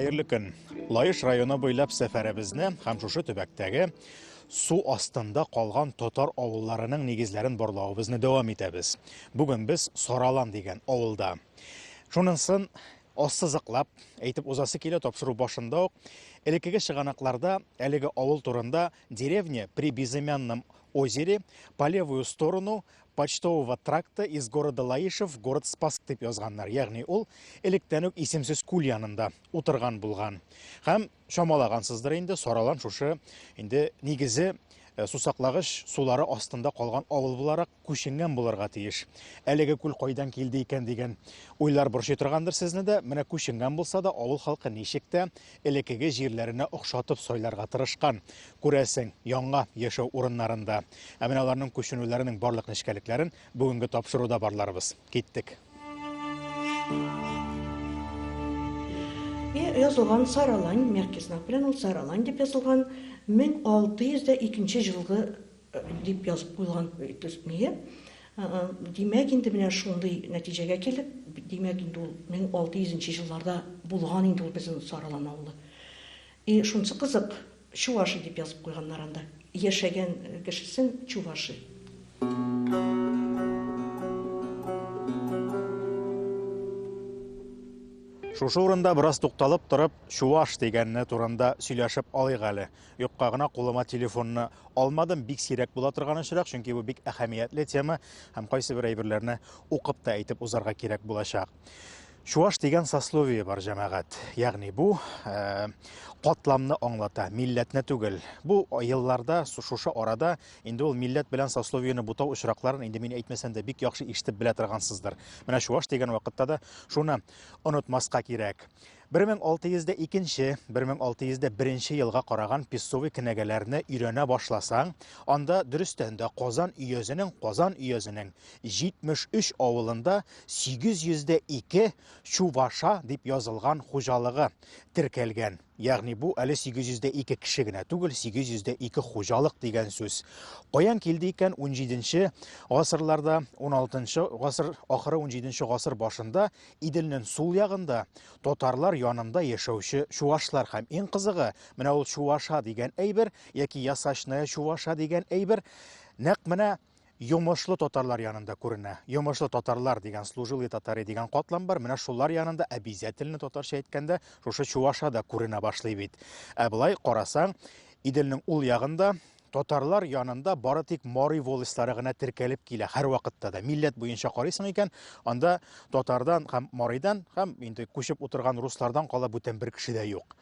Хәерле көн. Лайыш районы буйлап сәфәребезне һәм шушы төбәктәге су астында калган татар авылларының нигезләрен барлавыбызны дәвам итәбез. Бүген без Саралан дигән авылда. Шунысын ассызыклап әйтеп узасы килә, тапшыру башында ук элеккеге чыганакларда әлеге авыл турында деревня при безымянном озере по левую сторону почтового тракта из города Лаишев в город Спасск дип язганнар. Ягъни ул электән үк исемсез күл янында утырган булган. Һәм шамалагансыздыр инде Саралан шушы инде нигезе сусаклагыч сулары астында калган авыл буларак күченгән булырга тиеш. Әлеге күл кайдан килде икән дигән уйлар борчый торгандыр сезне дә. Менә күченгән булса да авыл халкы ничек тә элеккеге җирләренә охшатып сайларга тырышкан. Күрәсең, яңа яшәү урыннарында. Ә менә аларның күченүләренең барлык нечкәлекләрен бүгенге тапшыруда барларбыз. Киттек. Язылган Саралан, меркезнак белән ул Саралан дип язылган 1602 елгы дип язып куйган төсмие. Димәк инде менә шундый нәтиҗәгә килеп, димәк инде ул 1600 елларда булган инде ул безнең Саралан авылы. Шунысы кызык, Чуваши дип язып куйганнар анда. Яшәгән кешесен Чуваши. Шушы урында бераз тукталып торып, Чуваш дигәнне турында сөйләшеп алыйк әле. Юкка гына кулыма телефонны алмадым, бик сирәк була торган очрак, чөнки бу бик әһәмиятле тема һәм кайсы бер әйберләрне укып та әйтеп узарга кирәк булачак. Чуваш дигән сословие бар, җәмәгать. Ягъни бу катламны аңлата, милләтне түгел. Бу елларда, шушы арада инде ул милләт белән сословиене бутау очракларын инде мин әйтмәсәм дә бик яхшы ишетеп белә торгансыздыр. Менә Чуваш дигән вакытта да шуны онытмаска кирәк. 1602-1601 елга караган писсовый кенәгәләрне өйрәнә башласаң, анда дөрестән дә Казан өязенең 73 авылында 802 Чуваша дип язылган хуҗалыгы теркәлгән. Ягъни бу әле 802 кеше генә түгел, 802 хуҗалык дигән сүз. Каян килде икән 17нче гасырларда, 16нчы гасыр ахыры 17нче гасыр башында Иделнең сул ягында татарлар янында яшәүче чувашлар һәм иң кызыгы, менә ул Чуваша дигән әйбер яки ясачная Чуваша дигән әйбер нәкъ менә Йомышлы татарлар янында күренә. Йомышлы татарлар дигән служилый татары дигән катлам бар. Менә шулар янында обязательно татарча әйткәндә шушы Чуваша да күренә башлый бит. Ә булай карасаң, Иделнең ул ягында татарлар янында бары тик Марий волостьлары гына теркәлеп килә һәр вакытта да. Милләт буенча карыйсың икән, анда татардан һәм Марийдан һәм инде күчеп утырган руслардан кала бүтән бер кеше дә юк.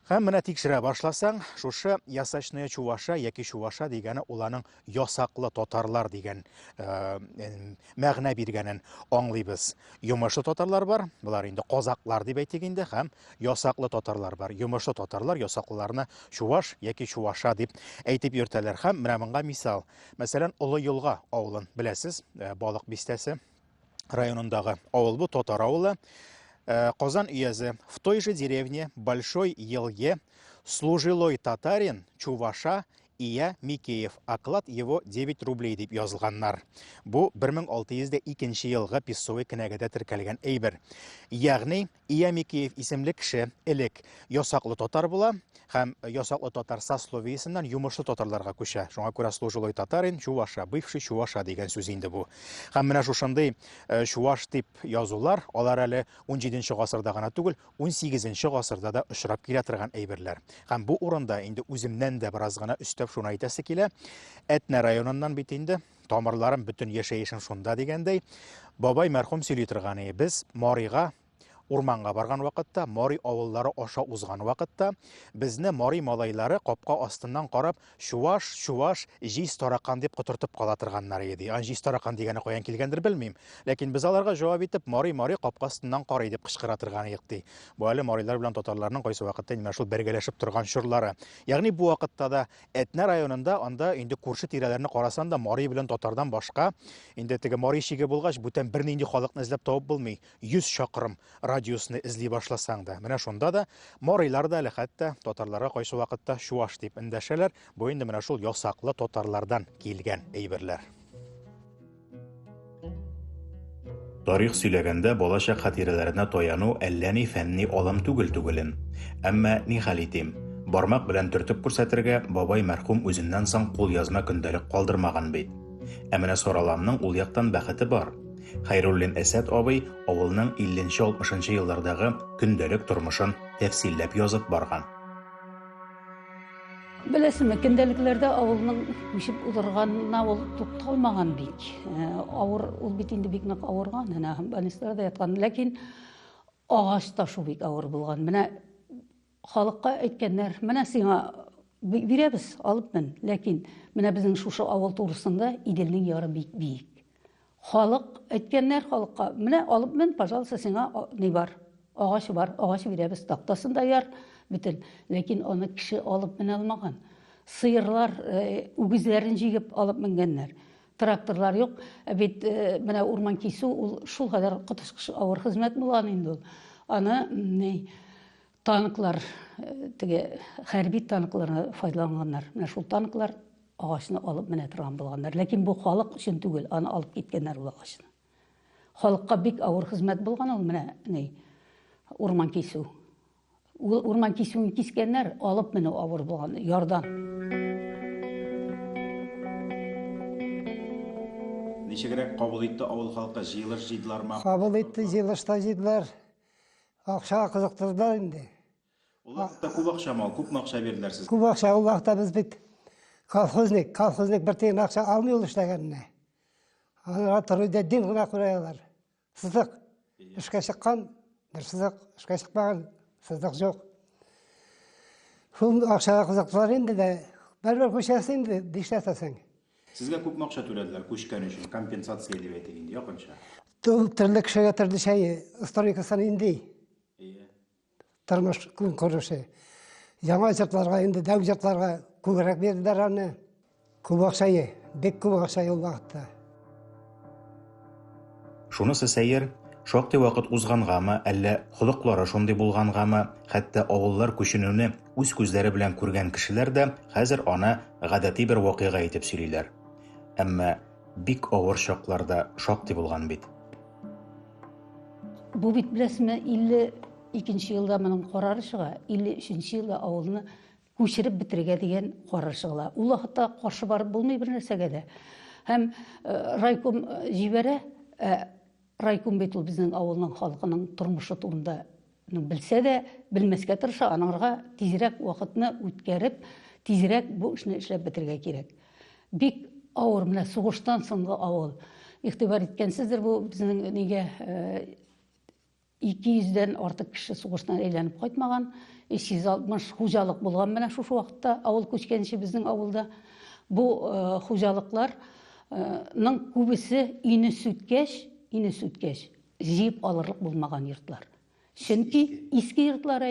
Һәм менә тикшерә башласаң, шушы ясачная Чуваша яки Чуваша дигәне уларның ясаклы татарлар дигән мәгънә биргәнен аңлыйбыз. Йомышлы татарлар бар, булар инде казаклар дип әйтик инде, һәм ясаклы татарлар бар. Йомышлы татарлар ясаклыларны Чуваш яки Чуваша дип әйтеп йөртәләр. Һәм менә монда мисал, мәсәлән, Олы Юлга авылын беләсез, Балык бистәсе районындагы авыл бу, татар авылы. Казан өязе. В той же деревне Большой Елге служилой татарин Чуваша Ия Микеев. Оклад его 9 рублей дип язылганнар. Бу 1602 елгы писсовый кенәгәдә теркәлгән әйбер. Ягъни Ия Микеев исемле кеше элек ясаклы татар була һәм ясаклы татар сословиесеннән йомышлы татарларга күчә. Шуңа күрә служилой татарин Чуваша, бывший Чуваша дигән сүз инде бу. Һәм менә шушындый Чуваш дип язулар, алар әле 17нче гасырда гына түгел, 18нче гасырда да очрап килә торган әйберләр. Һәм бу урында инде үземнән дә бераз гына өстәп шуны әйтәсе килә. Әтнә районыннан бит инде тамырларым бөтен яшәешем шунда дигәндәй. Бабай мәрхүм сөйли торган иде. Без Марийга урманга барган вакытта, Марий авыллары аша узган вакытта, безне Марий малайлары капка астыннан карап, Чуваш, җиз таракан дип котыртып кала торганнар иде. Җиз таракан дигәне каян килгәндер белмим. Ләкин без аларга җавап итеп, Марий капка астыннан карый дип кычкыра торган идек. Бу әле Марилар белән татарларның кайсы вакытта менә шул бергәләшеп торган чорлары. Ягъни бу вакытта да Әтнә районында анда инде күрше тирәләрне карасан да Марий белән татардан башка, инде теге Марий шиге булгач, бүтән бернинди халыкны эзләп табып булмый. 100 чакрым радиусны эзли башласаң да, менә шунда да Марилар да әле хәтта татарларга кайсы вакытта Чуваш дип эндәшәләр. Бу инде менә шул ясаклы татарлардан килгән әйберләр. Тарих сөйләгәндә балачак хатирәләренә таяну әллә ни фәнни алым түгелен. Әмма ни хәл итим? Бармак белән төртеп күрсәтергә бабай мәрхүм үзеннән соң кул язма көндәлек калдырмаган бит. Ә менә Сараланның ул яктан бәхете бар. Хәйруллин Әсәд абый авылның 50-60 еллардагы көндәлек тормышын тәфсилләп язып барган. Беләсеңме, көндәлекләрдә авылның үсеп утырганына ул тукталмаган бик. Авыр ул бит инде бик нык авырган, әнә больницаларда яткан, ләкин агач ташу бик авыр булган. Менә халыкка әйткәннәр, менә сиңа бирәбез, алып мен, ләкин менә безнең шушы авыл турысында Иделнең яры бик биек. Халык әйткәннәр халыкка, менә алып мен, пожалуйста, сиңа ни бар? Агач бар, агач бирәбез, тактасында яр. Битен, ләкин аны кеше алып менә алмаган. Сыерлар үгезләрен җигеп алып менгәннәр. Тракторлар юк. Бит менә урман кисү ул шул кадәр кытышкыч авыр хезмәт булган инде ул. Аны танклар, теге хәрби танкларны файдаланганнар. Менә шул танклар агачны алып менә торган булганнар. Ләкин бу халык өчен түгел, аны алып киткәннәр ул агачны. Халыкка бик авыр хезмәт булган ул менә урман кисү. Урман кисүен кискәннәр алып менә авыр булган ярдан. Ничегрәк кабул итте авыл халкы, җыелышлармы? Кабул итте, җыелышлар. Акчага кызыктырдылар инде. Ул вакытта күп акчамы, күпме акча бирделәр сезгә? Күп акча ул вакытта без бит колхозник бер тиен акча алмый ул эшләгәнне. Аны торыйда дин гына күрәләр. Сызык эшкә чыккан, бер сызык эшкә чыкмаган. Сыздық жоқ. Шул ақшаға қызықтылар енді де, бәрбір көшесін де дештәтесің. Сізге көп ақша төләділер көшкен үшін, компенсация деп әйтегенде, яқынша? Түрлі кішіге түрлі шәйі, историкасын енді. Тұрмыш күн көріші. Жаңа жұртларға, енді дәу жұртларға көбірек берділер аны. Көп ақшайы, бек көп ақшайы ол вақытта. Шунысы сәйер, шактый вакыт узгангамы, әллә холыклары шундый булгангамы, хәтта авыллар күченүне үз күзләре белән күргән кешеләр дә хәзер аны гадәти бер вакыйга итеп сөйлиләр. Әмма бик авыр чакларда шактый булган бит. Бу бит беләсеңме, 52 елда моның карары чыга, 53 елда авылны күчереп битергә дигән карар чыгыла. Ул вакытта каршы барып булмый бер нәрсәгә дә. Һәм райком җибәрә, райком бит ул безнең авылның халкының тормышы турында белсә дә, белмәскә тырыша, анарга тизрәк вакытны үткәреп, тизрәк бу эшне эшләп бетергә кирәк. Бик авыр менә сугыштан соңгы авыл. Игътибар иткәнсездер, бу безнең нигә 200-дән артык кеше сугыштан әйләнеп кайтмаган, 360 хуҗалык булган менә шушы вакытта авыл күчкәнче безнең авылда. Бу хуҗалыкларның күбесе ине сүткәч, җыеп алырлык булмаган йортлар. Чөнки иске йортлар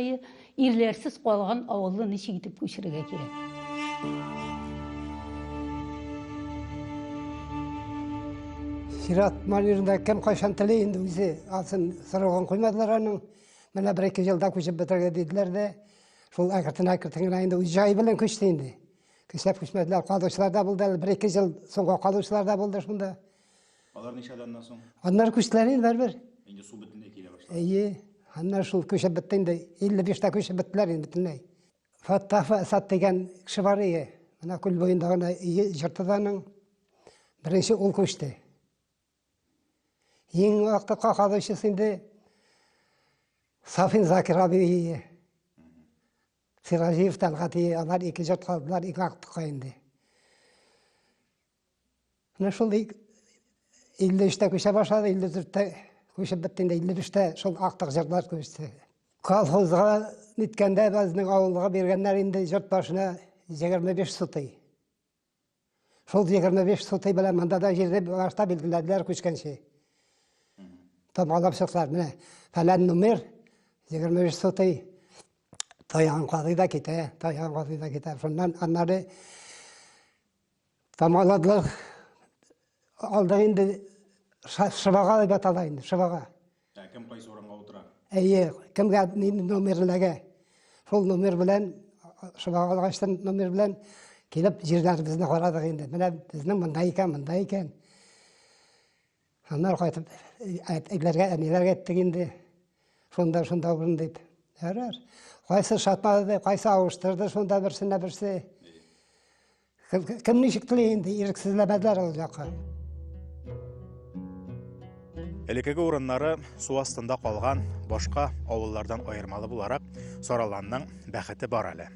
ирләрсез калган авылны ничек итеп күчерергә кирәк. Сират манерында кем кайшан теле инде үзе алсын сораган куймадылар аның. Менә 1-2 елда күчеп бетергә диделәр дә, шул акыртын инде үз җай белән күчте инде. Көчләп күчмәделәр, калдышлар да булды, 1-2 ел соңга калдышлар да булды шунда. Алар ничәдәннән соң? Аннар күчләр инде бер. Инде су бөтенләй килә башлады. Аннар шул көчеп бетте инде, 55-та көчеп беттеләр инде бөтенләй. Фаттах Асад дигән кеше бар иде. Менә күл буендагы җыртыданың беренче ул күчте. Ең вакытта калдышысы инде Сафин Закир абый. Сиражиев Талгати, алар ике җырт калдылар, ике актыкка инде. Менә шул 53-тә көчә башлады, 54-тә көчеп бетте инде, 55-тә шул актык җырлар көчте. Колхозга ниткәндә безнең авылга биргәннәр инде җырт башына 25 сутый. Шул 25 сутый белән монда да җирдә башта билгеләделәр күчкәнче. Тамалап чыктылар менә. Фәлән номер 25 сутый. Таян кадыйда китә, Шуннан аннары тамаладылар. Алда инде шыбага дип атала инде, шыбага. Кем кайсы урынга утыра? Кемгә номерләгә. Шул номер белән шыбага алгачтан номер белән килеп җирләребезне карадык инде. Менә безнең монда икән. Аннар кайтып әйләргә, әниләргә әйттек инде. Шунда бурын дип. Ярар. Кайсы шатмады, кайсы авыштырды, шунда берсенә берсе. Кем ничек теле инде, ирексезләмәделәр ул якка. Элекеге урыннары су астында калган башка авыллардан айырмалы буларак Сараланның бәхете бар әле.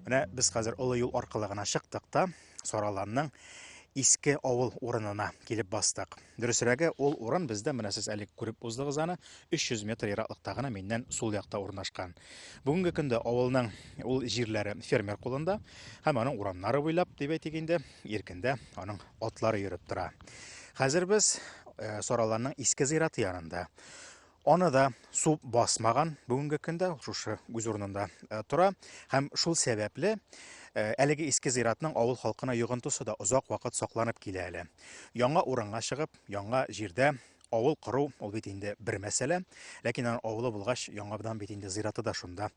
Менә без хәзер олы юл аркылы гына чыктык та Сараланның иске авыл урынына килеп бастык. Дөресрәге, ул урын бездә менә сез әле күреп уздыгыз аны 300 метр ераклыкта гына миннән сул якта урнашкан. Бүгенге көндә авылның ул җирләре фермер кулында һәм аның урамнары буйлап дип әйтик инде, иркендә аның атлары йөреп тора. Хәзер без Сараланның иске зираты янында. Аны да су басмаган бүгенге көндә шушы үз урынында тора һәм шул сәбәпле әлеге иске зиратның авыл халкына йогынтысы да озак вакыт сакланып килә әле. Яңа урынга чыгып, яңа җирдә авыл кору ул бит инде бер мәсьәлә, ләкин аның авылы булгач яңадан бит инде зираты да шунда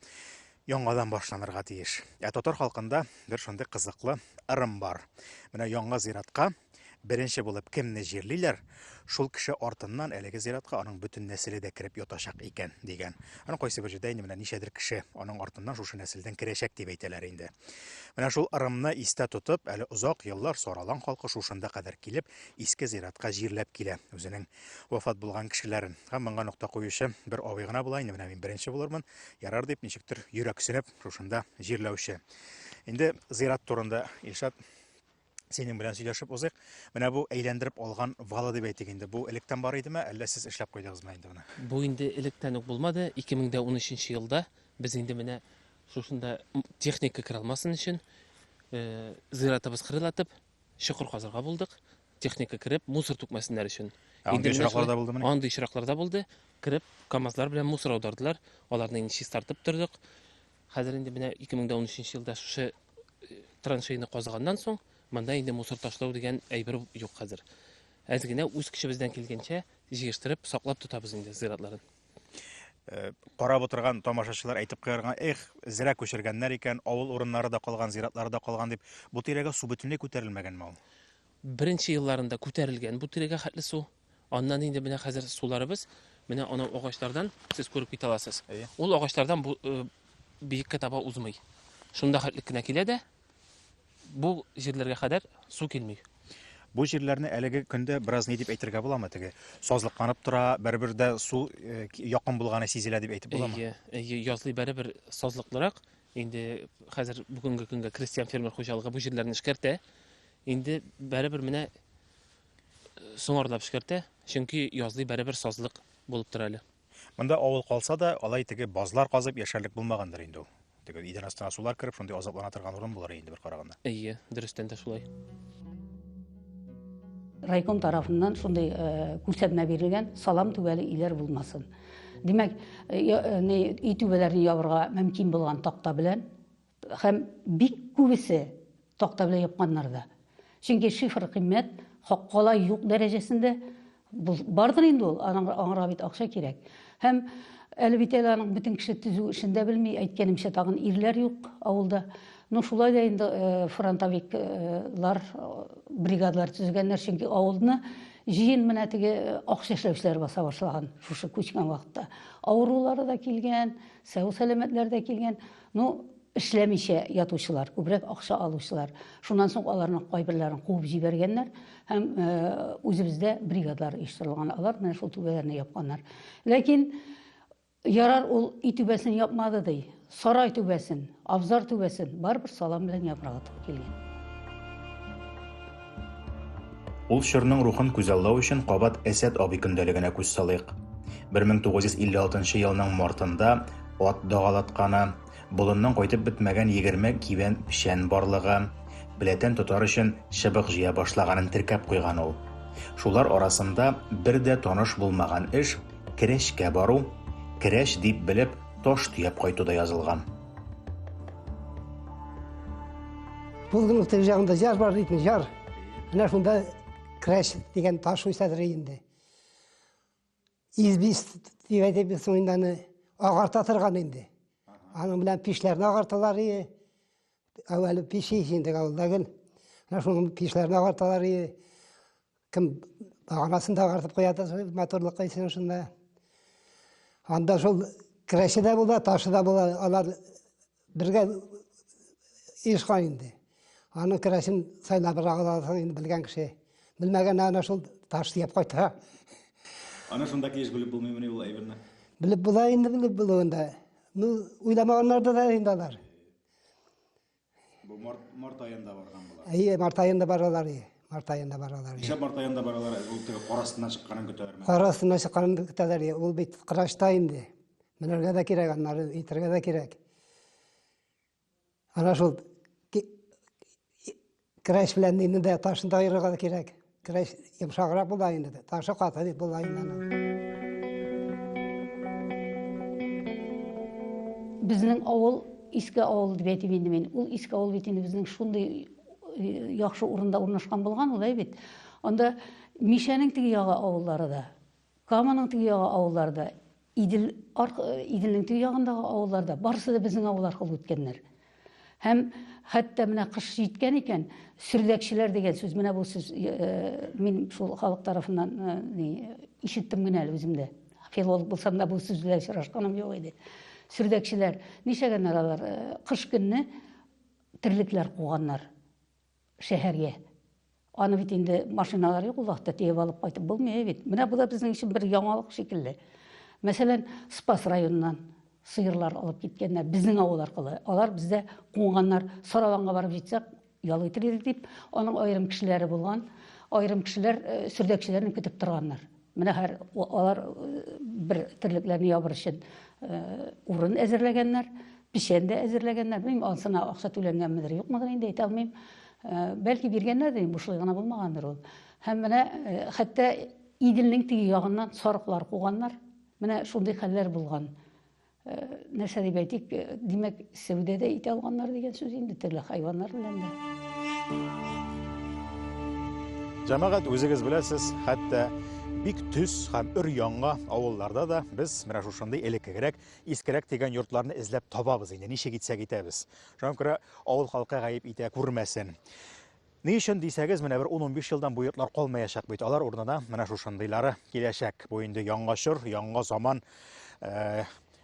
яңадан башланырга тиеш. Татар халкында бер шундый кызыклы ырым бар. Менә яңа зиратка беренче булып кемне җирлиләр, шул кеше артыннан әлеге зиратка аның бөтен нәселе дә кирип ятачак икән дигән. Аның кайсы бер җирдә инде менә ничәдер кеше аның артыннан шушы нәселдән керәчәк дип әйтәләр инде. Менә шул ырымны истә тотып, әле озак еллар Саралан халкы шушында кадәр килеп, иске зиратка җирләп килә үзенең вафат булган кешеләрен. Һәм моңа нокта куючы бер абый гына була инде, менә мин беренче булырмын, ярар дип ничектер йөрәксенеп шушында җирләүче. Инде зират турында Илшат синең белән сөйләшеп узыйк. Менә бу әйләндереп алган валы дип әйтик инде. Бу электән бар идеме, әллә сез эшләп куйдыгызмы инде моны? Бу инде электән үк булмады. 2013 елда без инде менә шушында техника кирә алмасын өчен зиратыбыз кырылатып, чокыр казырга булдык. Техника кирип, мусор түкмәсеннәр өчен. Инде очракларда булдымы? Андый очракларда булды. Кирип, КАМАЗлар белән мусор аудардылар. Аларны инде чистартып тордык. Хәзер инде менә 2013 елда шушы траншейны казыганнан соң монда инде мусор ташлау дигән әйбер юк хәзер. Әз генә үз кешебездән килгәнчә җыештырып, саклап тотабыз инде зиратларын. Карап утырган тамашачылар әйтеп куярга, зират күчергәннәр икән, авыл урыннары да калган, зиратлары да калган дип, бу тирәгә су бөтенләй күтәрелмәгәнме ул? Беренче елларында күтәрелгән бу тирәгә хәтле су. Аннан инде менә хәзер суларыбыз, менә аны агачлардан сез күреп китә аласыз. Ул агачлардан бу биеккә таба узмый. Шунда хәтле кенә килә дә бу җирләргә кадәр су килми. Бу җирләрне әлеге көндә бераз ни дип әйтергә буламы теге? Сазлыкланып тора, бер-бер дә су якын булганы сизелә дип әйтеп буламы? Язлый бер сазлыклырак. Инде хәзер бүгенге көнгә крестьян фермер хуҗалыгы бу җирләрне эшкәртә. Инде бер менә соңарлап эшкәртә, чөнки язлый бер сазлык булып тора әле. Монда авыл калса да, алай теге базлар казып яшәрлек булмагандыр инде ул. Теге идән астына сулар кирип, шундый азаплана торган урын булыр инде бер караганда. Дөрестән дә шулай. Райком тарафыннан шундай күрсәтмә бирелгән, салам түбәле иләр булмасын. Димәк, үй түбәләрен ябырга мөмкин булган такта белән һәм бик күбесе такта белән япканнар да. Чөнки шифр кыйммәт хаккала юк дәрәҗәсендә бардыр инде ул, аңа бит акча кирәк. Һәм әле бит аның бөтен кеше төзү эшендә белми, әйткәнемчә тагын ирләр юк авылда. Ну шулай да инде фронтовиклар, бригадалар төзегәннәр, чөнки авылны җыен менә теге акча эшләүчеләр баса башлаган шушы күчкән вакытта. Авырулары да килгән, сәламәтләр дә килгән. Ну эшләмичә ятучылар, күбрәк акча алучылар. Шуннан соң аларның кайберләрен куып җибәргәннәр һәм үзебездә бригадалар оештырылган. Алар менә шул түбәләрне япканнар. Ләкин ярар ул үй түбәсен япмады ди. Сарай түбәсен, абзар түбәсен барбер салам белән япрага килгән. Ул чорның рухын күзаллау өчен кабат Әсәд абый көндәлегенә күз салыйк. 1956 елның мартында ат дагалатканы, болыннан кайтып бетмәгән 20 кибән пишән барлыгы, билетен тотар өчен чыбык җыя башлаганын теркәп куйган ул. Шулар арасында бер дә таныш булмаган эш керәшкә бару, керәш дип белеп таш төяп кайтуда язылган. Булган теге ягында җар бар икән, җар. Менә шунда керәш дигән таш уйсадыр инде. Избис дип әйтеп соңыннан агарта торган инде. Аның белән пишләрне агарталар иде. Әүвәле пиш инде авылдагы. Менә шуның пишләрне агарталар иде. кім бағанасын да ағартып қояды, моторлық қайсын шында. Анда сол кірәші де бола, ташы да бола, алар бірге ешқан енді. Аның кірәшін сайлап ағаларсан енді білген кіші. Білмеген ана сол таш деп қойта. Ана шонда кеш біліп болмай міне бұл әйбірні. Біліп бола енді біліп болуында. Ну, ойламағанларда да енді алар. Бұл март айында барған бұла. Март айында баралар. Март айында баралар. Неше март айында баралар, ол тегі қорасынан шыққанын күтәлер ме? Қорасынан шыққанын күтәлер. Ол бейт қырашта енді. Мінерге де керек, анары итерге де керек. Ана сол кірәш білән енді де ташында айырға да керек. Кірәш емшағырақ бұл айында да. Ташы қаты деп бұл айында. Біздің ауыл, иске ауыл деп әйтіп енді мен. Ол иске ауыл бет енді біздің шундай яқшы орында орнашқан болған, олай бет. Онда Мишаның тігі яғы ауыллары да, Каманың тігі яғы ауыллары да, Иділінің тігі яғындағы ауыллары да, барысы да біздің ауыл арқылы өткенлер. Hem hatta mine kış yetken iken sürdekçiler деген söz. Mine bu söz men şu halk tarafından işittim gene özümde. Filolog bulsam da bu sözler şaşkınım yok idi. Sürdekçiler nişegen aralar kış günü tirlikler koğanlar şehirge. Anı bitinde maşinalar yok ulaşta teyip alıp kaytıp bulmuyor bit. Mine bu da bizim için bir yangalık şekilde. Mesela Spas rayonundan sıyırlar alıp gitkenler bizning ауыл арқылы. Алар bizde қонғаннар Сараланға барып жетсек, ялы итіреді деп, оның айрым кішілері болған, айрым кішілер сүрдекшілерін күтіп тұрғанlar. Міне алар бір тірлікlerini ябыр үшін урын әзірлегенler, пішен de әзірлегенler. Білмеймін, ансына ақша төленген мідір, жоқ мыдыр енді айта алмайым. Бәлки бергенler de бұшылығына болмағандар ол. Hem міне, хәтта Иділінің тегі яғынан сарықлар қоғанlar, міне шондай хәлләр болған. Нәрсе деп әйтик, демек Сәудәдә ите алганнар деген сүз инде төрле хайваннар белән дә. Җәмәгать үзегез беләсез, хәтта бик төс һәм өр-яңа авылларда да без менә шушындый элеккерәк, искерәк дигән йортларны эзләп табабыз инде. Ничек итсәк итәбез. Шуңа күрә авыл халкы гаеп итә күрмәсен. Ни өчен дисәгез, менә бер 10-15 елдан бу йортлар калмаячак бит. Алар урынына менә шушындыйлары киләчәк. Бу инде яңа чор, яңа заман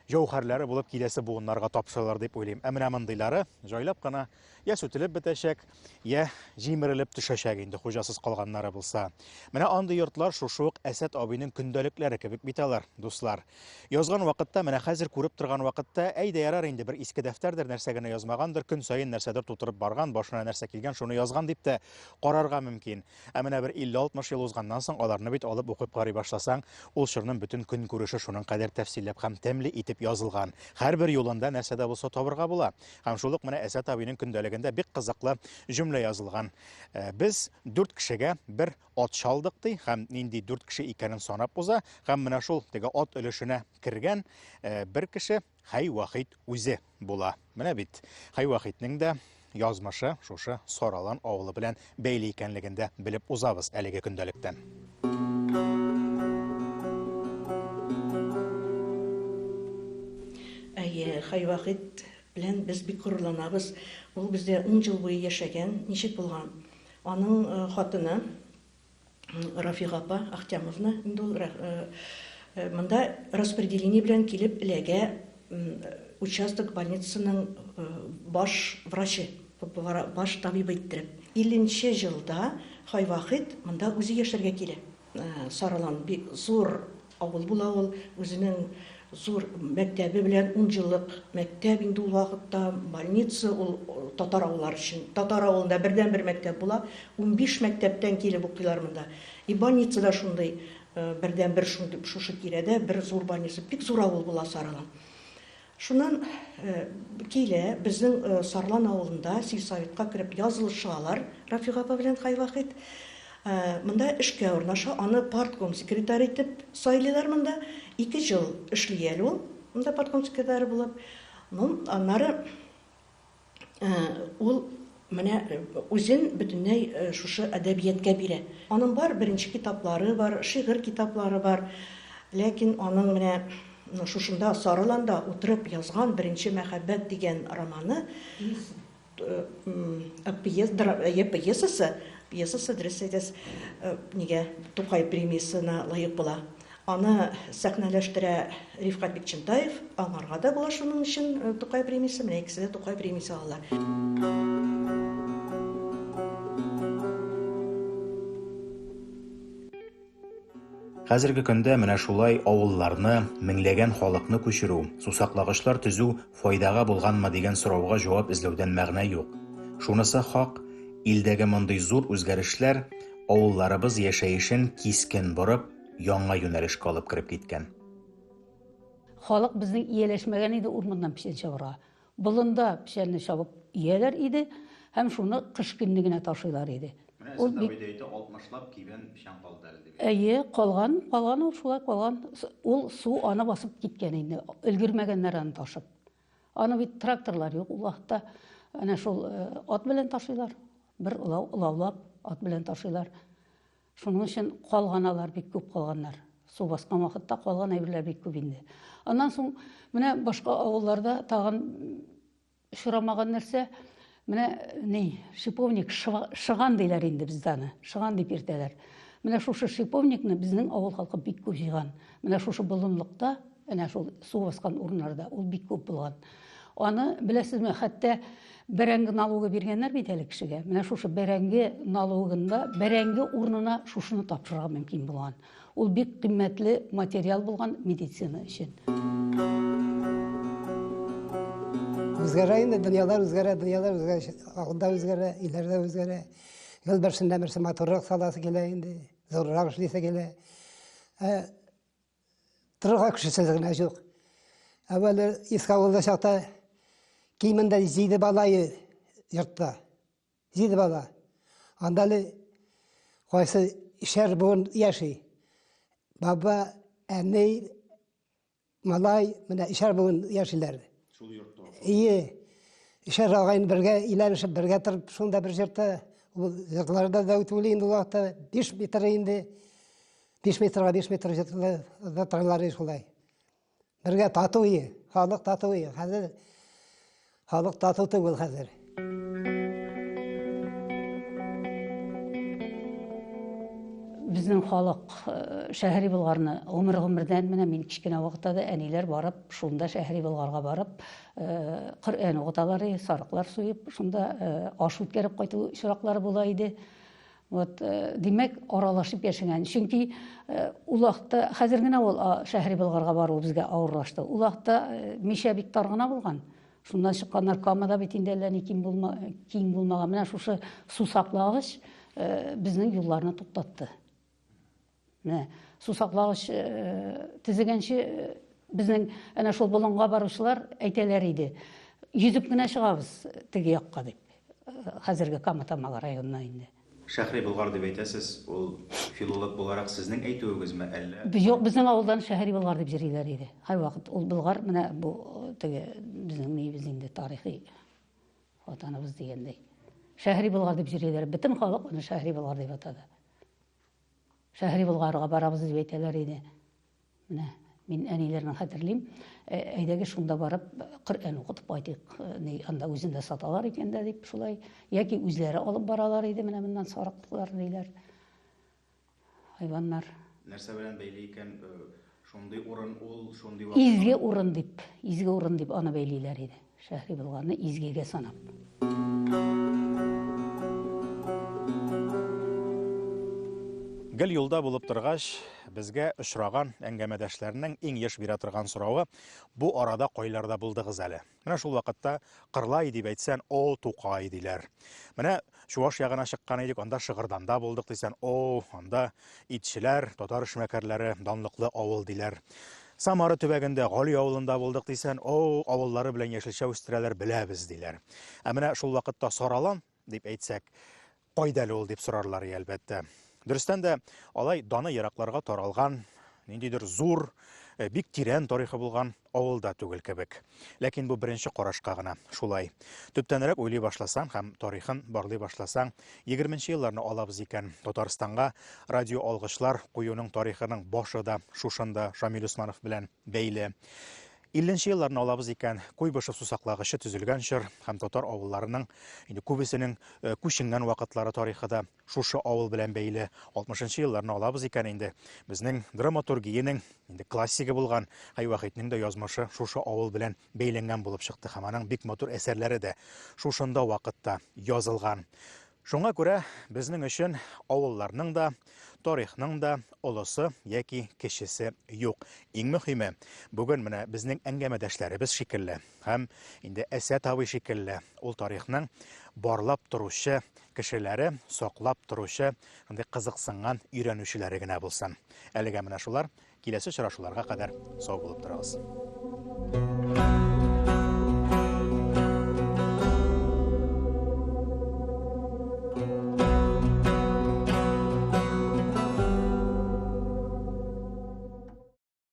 Жауһарлары булып киләсе буыннарга тапшырылар дип уйлыйм. Ә менә мондыйлары җайлап кына я сүтелеп бетәчәк, я җимерелеп төшәчәк инде хуҗасыз калганнары булса. Менә андый йортлар шушы ук Әсәт абыйның көндөлекләре кебек бит алар, дуслар. Язган вакытта, менә хәзер күреп торган вакытта, әйдә ярар инде бер иске дәфтәрдер, нәрсә генә язмагандыр, көн саен нәрсәдер тутырып барган, башына нәрсә килгән, шуны язган дип тә карарга мөмкин. Ә менә бер 50-60 ел узганнан соң аларны бит алып укып карый башласаң, ул чорның бөтен көн күреше шуның кадәр тәфсилләп һәм тәмле итеп язылган. Һәрбер юлында нәрсәдә булса табырга була. Һәм шулык менә Әсәт абыйның көндәлегендә бик кызыклы җөмлә язылган. Без 4 кешегә бер ат чалдык ди, һәм нинди 4 кеше икәнен санап уза, һәм менә шул теге ат өлешенә кергән бер кеше Хайвахит үзе була. Менә бит Хайвахитның да язмышы шушы Саралан авылы белән бәйле икәнлеген дә белеп узабыз әлеге көндәлектән. Хайвахит белән без бик горурланабыз. Ул бездә 10 ел буе яшәгән, ничек булган. Аның хатыны Рафига апа Ахтямовна инде ул монда распределение белән килеп эләгә участок больницасының баш врачы, баш табибы иттереп. 50нче елда Хайвахит монда үзе яшәргә килә. Саралан бик зур авыл була ул, үзенең зур мәктәбе белән 10 еллык мәктәп инде ул вакытта, больница ул татар авыллары өчен. Татар авылында бердән-бер мәктәп була, 15 мәктәптән килеп укыйлар монда. И больницада шундый бердән-бер шушы тирәдә бер зур больница, бик зур авыл була Саралан. Шуннан килә безнең Сарлан авылында сельсоветка кирип язылышалар Рафига апа белән Хайвахит. Монда эшкә урнаша, аны партком секретарь итеп сайлыйлар монда. 2 ел эшләр ул. Монда партком секретаре булып. Аннары ул менә үзен бөтенләй шушы әдәбияткә бирә. Аның бар беренче китаплары бар, шигырь китаплары бар. Ләкин аның менә шушында Сараланда утырып язган беренче мәхәббәт дигән романы пьесасы пьесасы дөрес әйтәс нигә Тукай премиясына лаек була. Аны сәхнәләштерә Рифкат Бикчентаев, аңарга да була шуның өчен Тукай премиясе, менә икесе дә Тукай премиясе алалар. Хәзерге көндә менә шулай авылларны, меңләгән халыкны күчерү, сусаклагычлар төзү файдага булганмы дигән сорауга җавап эзләүдән мәгънә юк. Шунысы хак, илдәге мондый зур үзгәрешләр авылларыбыз яшәешен кискен борып, яңа юнәлешкә алып кереп киткән. Халык безнең ияләшмәгән иде урманнан печән чабырга. Болында печәнне чабып ияләр иде, һәм шуны кыш көнне генә ташыйлар иде. Ул бик 60лап кибән печән калды әле дип. әйе, калган ул шулай калган. Ул су аны басып киткән инде, өлгермәгәннәр аны ташып. Аны бит тракторлар юк, ул вакытта әнә шул ат белән ташыйлар. Бер улаулап ат белән ташыйлар. Шуның өчен калганалар бик күп калганнар. Су баскан вакытта калган әйберләр бик күп инде. Аннан соң менә башка авылларда тагын шурамаган нәрсә, менә шиповник шыган диләр инде бездә аны. Шыган дип йөртәләр. Менә шушы шиповникны безнең авыл халкы бик күп җыйган. Менә шушы болынлыкта, әнә шул су баскан урыннарда ул бик күп булган. Аны беләсезме, хәтта бәрәңге налогы биргәннәр бит әле кешегә. Менә шушы бәрәңге налогында бәрәңге урынына шушыны тапшырырга мөмкин булган. Ул бик кыйммәтле материал булган медицина өчен. Үзгәрә инде, дөньялар үзгәрә, алда үзгәрә, иләрдә үзгәрә. Ел берсендә берсе матуррак саласы килә инде, зуррак эшлисе килә. Торырга кешесе генә юк. Әввәл Искавылда чакта кимендә 7 балайы йортта. 7 бала. Андалы кайсы ишәр буын яши. Баба, әни, малай, менә ишәр буын яшиләр. Шул йортта. Ие, ишәр агайын бергә иләнешеп, бергә торып, шунда бер җырта, ул җырларда да үтүле инде вакытта 5 метр инде. 5 метрга 5 метр җырларда торалар шулай. Бергә тату ие, халык тату ие. Хәзер халык тату түгел хәзер. Безнең халык шәһри Булгарны гомердән менә мин кичкенә вакытта да әниләр барып, шунда шәһри Булгарга барып, Коръән укыталар, сарыклар суеп, шунда аш үткәреп кайту чираклары була иде. Вот, димәк, аралашып яшәгән. Чөнки ул вакытта хәзер генә ул шәһри Булгарга бару безгә авырлашты. Ул вакытта мишә бик тар гына булган. Шуннан чыкканнар камада бит инде әллә ни киң булмаган. Менә шушы су саклагыч безнең юлларны туктатты. Менә су саклагыч төзегәнче безнең әнә шул болынга баручылар әйтәләр иде. Йөзеп кенә чыгабыз теге якка дип. Хәзерге Каматамага районына инде. Шәһри Болгар дип әйтәсез, ул филолог буларак сезнең әйтүегезме әллә? Юк, безнең авылдан шәһри Болгар дип йөриләр иде. Һәрвакыт ул Болгар менә бу теге безнең нибез инде тарихи ватаныбыз дигәндәй. Шәһри Болгар дип йөриләр. Бөтен халык аны шәһри Болгар дип атады. Шәһри Болгарга барабыз дип әйтәләр иде. Менә мин әниләрне хәтерлим. Әйдәге шунда барып Коръән укытып кайтыйк. Анда үзендә саталар икән дә дип шулай. Яки үзләре алып баралар иде, менә моннан сарыклар диләр. Хайваннар. Нәрсә белән бәйле икән шундый урын, ул шундый Изге урын дип аны бәйлиләр иде. Шәһри Булгарны изгегә санап. Гел юлда булып торгач, безгә очраган әңгәмәдәшләрнең иң еш бирә торган соравы бу арада кайларда булдыгыз әле. Менә шул вакытта Кырлай дип әйтсән, о Тукай диләр. Менә Чуаш ягына чыккан идек, анда Шыгырданда булдык дисән, о анда Итчеләр, татар эшмәкәрләре данлыклы авыл диләр. Самары төбәгендә Гали авылында булдык дисән, о авыллары белән яшелчә үстерәләр, беләбез диләр. Ә менә шул вакытта Саралан дип әйтсәк, кайда ул дип сорарлар әлбәттә. Дөрестән дә алай даны еракларга таралган, ниндидер зур, бик тирән тарихы булган авылда түгел кебек. Ләкин бу беренче карашка гына шулай. Төптәнрәк уйлый башласаң һәм тарихын барлый башласаң, 20нче елларны алабыз икән. Татарстанга радио алгычлар куюның тарихының башы да шушында Шамил Усманов белән бәйле. 50-нче елларны алабыз икән, Куйбышев сусаклагычы төзелгән чор һәм татар авылларының инде күбесенең күченгән вакытлары тарихы да шушы авыл белән бәйле. 60-нчы елларны алабыз икән инде безнең драматургиянең инде классигі булган Хайвахитның да язмышы шушы авыл белән бәйләнгән булып чыкты һәм аның бик матур әсәрләре дә шушында вакытта язылган. Шуңа күрә безнең өчен авылларның да, тарихның да олысы яки кешесе юк. Иң мөһиме, бүген менә безнең әңгәмәдәшләребез шикелле һәм инде Әсәт абый шикелле ул тарихның барлап торучы кешеләре, саклап торучы, андый кызыксынган өйрәнүчеләре генә булсын. Әлегә менә шулар, киләсе очрашуларга кадәр сау булып торыгыз.